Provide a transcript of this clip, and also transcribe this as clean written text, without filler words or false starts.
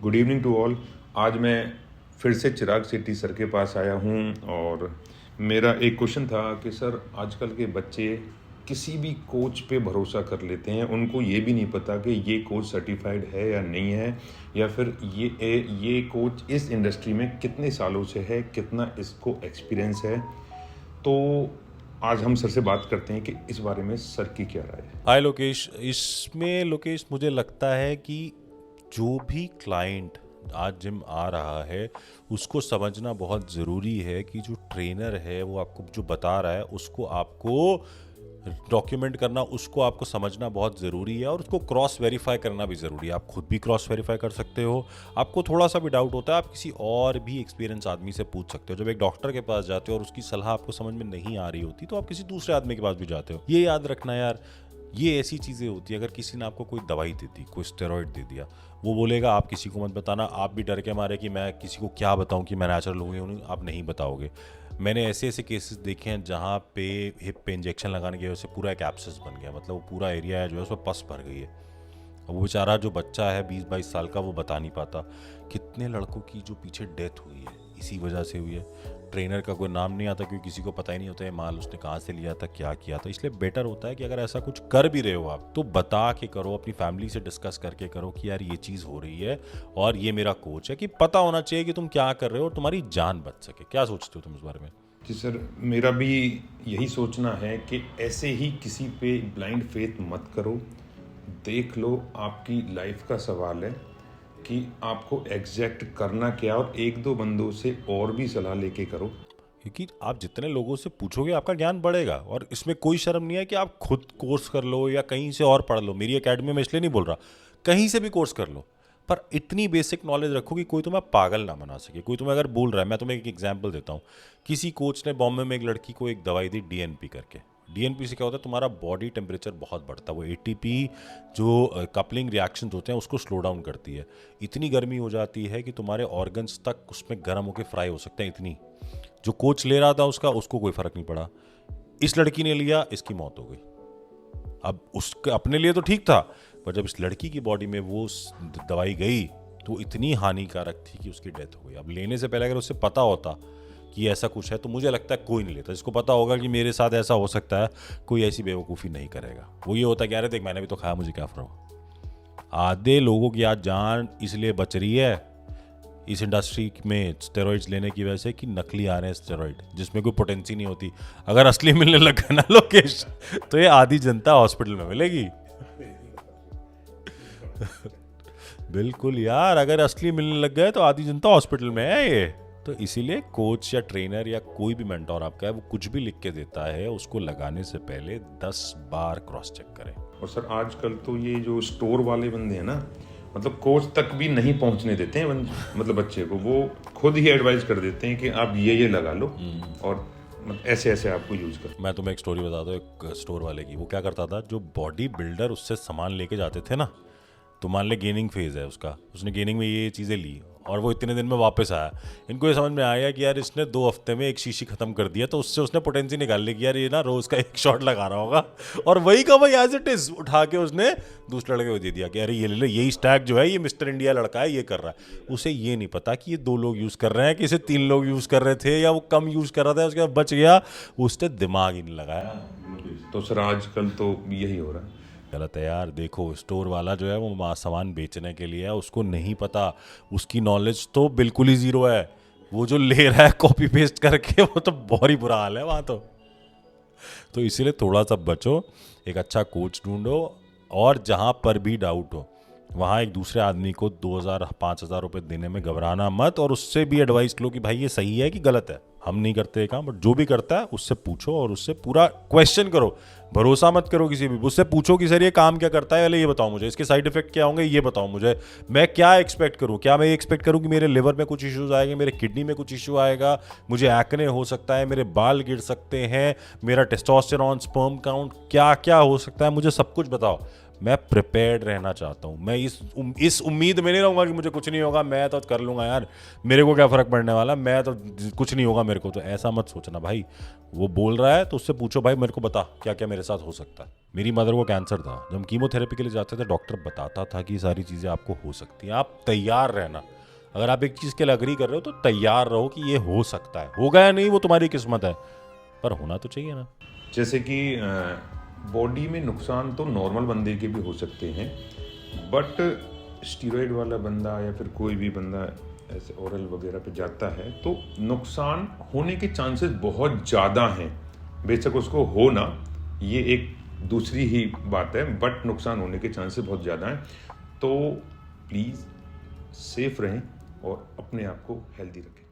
Good evening to all. आज मैं फिर से चिराग शेट्टी सर के पास आया हूँ और मेरा एक क्वेश्चन था कि सर आजकल के बच्चे किसी भी कोच पे भरोसा कर लेते हैं। उनको ये भी नहीं पता कि ये कोच सर्टिफाइड है या नहीं है, या फिर ये कोच इस इंडस्ट्री में कितने सालों से है, कितना इसको एक्सपीरियंस है। तो आज हम सर से बात करते हैं कि इस बारे में सर की क्या राय है। हाय लोकेश। इसमें लोकेश मुझे लगता है कि जो भी क्लाइंट आज जिम आ रहा है उसको समझना बहुत ज़रूरी है कि जो ट्रेनर है वो आपको जो बता रहा है उसको आपको डॉक्यूमेंट करना, उसको आपको समझना बहुत ज़रूरी है और उसको क्रॉस वेरीफाई करना भी ज़रूरी है। आप खुद भी क्रॉस वेरीफाई कर सकते हो। आपको थोड़ा सा भी डाउट होता है आप किसी और भी एक्सपीरियंस आदमी से पूछ सकते हो। जब एक डॉक्टर के पास जाते हो और उसकी सलाह आपको समझ में नहीं आ रही होती तो आप किसी दूसरे आदमी के पास भी जाते हो। ये याद रखना यार, ये ऐसी चीज़ें होती है। अगर किसी ने आपको कोई दवाई दे दी, कोई स्टेरॉइड दे दिया, वो बोलेगा आप किसी को मत बताना। आप भी डर के मारे कि मैं किसी को क्या बताऊं कि मैं नेचुरल हूँ या नहीं, आप नहीं बताओगे। मैंने ऐसे ऐसे केसेस देखे हैं जहाँ पे हिप पे इंजेक्शन लगाने की वजह से पूरा एक एब्सेस बन गया, मतलब वो पूरा एरिया है जो है उसमें पस भर गई है। अब वो बेचारा जो बच्चा है 20-22 साल का वो बता नहीं पाता। कितने लड़कों की जो पीछे डेथ हुई है इसी वजह से हुई है। ट्रेनर का कोई नाम नहीं आता क्योंकि किसी को पता ही नहीं होता है माल उसने कहाँ से लिया था, क्या किया था। इसलिए बेटर होता है कि अगर ऐसा कुछ कर भी रहे हो आप तो बता के करो, अपनी फैमिली से डिस्कस करके करो कि यार ये चीज़ हो रही है और ये मेरा कोच है। कि पता होना चाहिए कि तुम क्या कर रहे हो और तुम्हारी जान बच सके। क्या सोचते हो तुम इस बारे में? जी सर, मेरा भी यही सोचना है कि ऐसे ही किसी पे ब्लाइंड फेथ मत करो। देख लो, आपकी लाइफ का सवाल है कि आपको एग्जैक्ट करना क्या, और एक दो बंदों से और भी सलाह लेके करो। क्योंकि आप जितने लोगों से पूछोगे आपका ज्ञान बढ़ेगा और इसमें कोई शर्म नहीं है कि आप खुद कोर्स कर लो या कहीं से और पढ़ लो। मेरी एकेडमी में इसलिए नहीं बोल रहा, कहीं से भी कोर्स कर लो, पर इतनी बेसिक नॉलेज रखो कि कोई तुम्हें पागल ना बना सके। कोई तुम्हें अगर बोल रहा है, मैं तुम्हें एक एग्जांपल देता हूँ। किसी कोच ने बॉम्बे में एक लड़की को एक दवाई दी डीएनपी करके। डीएनपी से क्या होता है, तुम्हारा बॉडी टेम्परेचर बहुत बढ़ता है। वो एटीपी जो कपलिंग रिएक्शंस होते हैं उसको स्लो डाउन करती है। इतनी गर्मी हो जाती है कि तुम्हारे ऑर्गन्स तक उसमें गर्म होकर फ्राई हो सकते हैं। इतनी जो कोच ले रहा था उसको कोई फर्क नहीं पड़ा। इस लड़की ने लिया, इसकी मौत हो गई। अब उसके अपने लिए तो ठीक था, पर जब इस लड़की की बॉडी में वो दवाई गई तो इतनी हानिकारक थी कि उसकी डेथ हो गई। अब लेने से पहले अगर उससे पता होता कि ऐसा कुछ है तो मुझे लगता है कोई नहीं लेता। जिसको पता होगा कि मेरे साथ ऐसा हो सकता है, कोई ऐसी बेवकूफ़ी नहीं करेगा। वो ये होता है कि अरे देख मैंने भी तो खाया, मुझे क्या फर्क। आधे लोगों की आज जान इसलिए बच रही है इस इंडस्ट्री में स्टेरॉइड्स लेने की वजह से कि नकली आ रहे हैं स्टेरॉइड जिसमें कोई पोटेंसी नहीं होती। अगर असली मिलने लग गया ना लोकेश, तो ये आधी जनता हॉस्पिटल में मिलेगी। बिल्कुल यार, अगर असली मिलने लग गए तो आधी जनता हॉस्पिटल में है ये। तो इसीलिए कोच या ट्रेनर या कोई भी मेंटोर आपका है, वो कुछ भी लिख के देता है उसको लगाने से पहले 10 बार क्रॉस चेक करें। और सर आजकल तो ये जो स्टोर वाले बंदे हैं ना, मतलब कोच तक भी नहीं पहुंचने देते हैं मतलब बच्चे को, वो खुद ही एडवाइस कर देते हैं कि आप ये लगा लो और ऐसे ऐसे आपको यूज कर। मैं तुम्हें एक स्टोरी बताता हूँ एक स्टोर वाले की। वो क्या करता था, जो बॉडी बिल्डर उससे सामान लेके जाते थे ना, तो मान ले गेनिंग फेज है उसका, उसने गेनिंग में ये चीज़ें ली और वो इतने दिन में वापस आया। इनको ये समझ में आया कि यार इसने 2 हफ्ते में एक शीशी खत्म कर दिया, तो उससे उसने पोटेंसी निकाल ली कि यार ये ना रोज़ का एक शॉट लगा रहा होगा। और वही का वही एज इट इज उठा के उसने दूसरे लड़के को दे दिया कि अरे ये ले ले, यही स्टैक जो है ये मिस्टर इंडिया लड़का है, ये कर रहा है। उसे ये नहीं पता कि ये 2 लोग यूज़ कर रहे हैं कि इसे 3 लोग यूज़ कर रहे थे या वो कम यूज़ कर रहा था, उसके बाद बच गया। उसने दिमाग ही नहीं लगाया। तो सर आजकल तो यही हो रहा है। गलत है यार। देखो स्टोर वाला जो है वो सामान बेचने के लिए है, उसको नहीं पता, उसकी नॉलेज तो बिल्कुल ही ज़ीरो है। वो जो ले रहा है कॉपी पेस्ट करके, वो तो बहुत ही बुरा हाल है वहाँ तो इसीलिए थोड़ा सा बचो, एक अच्छा कोच ढूंढो और जहाँ पर भी डाउट हो वहाँ एक दूसरे आदमी को 2,000-5,000 रुपये देने में घबराना मत, और उससे भी एडवाइस लो कि भाई ये सही है कि गलत है। हम नहीं करते काम, बट जो भी करता है उससे पूछो और उससे पूरा क्वेश्चन करो। भरोसा मत करो किसी भी, उससे पूछो कि सर ये काम क्या करता है, पहले ये बताओ मुझे, इसके साइड इफेक्ट क्या होंगे ये बताओ मुझे, मैं क्या एक्सपेक्ट करूँ। क्या मैं एक्सपेक्ट करूँ कि मेरे लिवर में कुछ इश्यूज आएंगे, मेरे किडनी में कुछ इशू आएगा, मुझे एक्ने हो सकता है, मेरे बाल गिर सकते हैं, मेरा टेस्टोस्टेरॉन स्पर्म काउंट क्या क्या हो सकता है, मुझे सब कुछ बताओ। मैं प्रिपेयर्ड रहना चाहता हूँ। मैं इस उम्मीद में नहीं रहूँगा कि मुझे कुछ नहीं होगा, मैं तो कर लूँगा यार, मेरे को क्या फ़र्क पड़ने वाला, मैं तो कुछ नहीं होगा मेरे को। तो ऐसा मत सोचना भाई। वो बोल रहा है तो उससे पूछो भाई मेरे को बता क्या क्या मेरे साथ हो सकता है। मेरी मदर को कैंसर था, जब हम कीमोथेरेपी के लिए जाते थे डॉक्टर बताता था कि ये सारी चीज़ें आपको हो सकती हैं, आप तैयार रहना। अगर आप एक चीज़ के लिए अग्री कर रहे हो तो तैयार रहो कि ये हो सकता है। होगा या नहीं वो तुम्हारी किस्मत है, पर होना तो चाहिए ना। जैसे कि बॉडी में नुकसान तो नॉर्मल बंदे के भी हो सकते हैं, बट स्टीरॉयड वाला बंदा या फिर कोई भी बंदा ऐसे ओरल वगैरह पे जाता है तो नुकसान होने के चांसेस बहुत ज़्यादा हैं। बेशक उसको हो ना, ये एक दूसरी ही बात है, बट नुकसान होने के चांसेस बहुत ज़्यादा हैं। तो प्लीज़ सेफ रहें और अपने आप को हेल्दी रखें।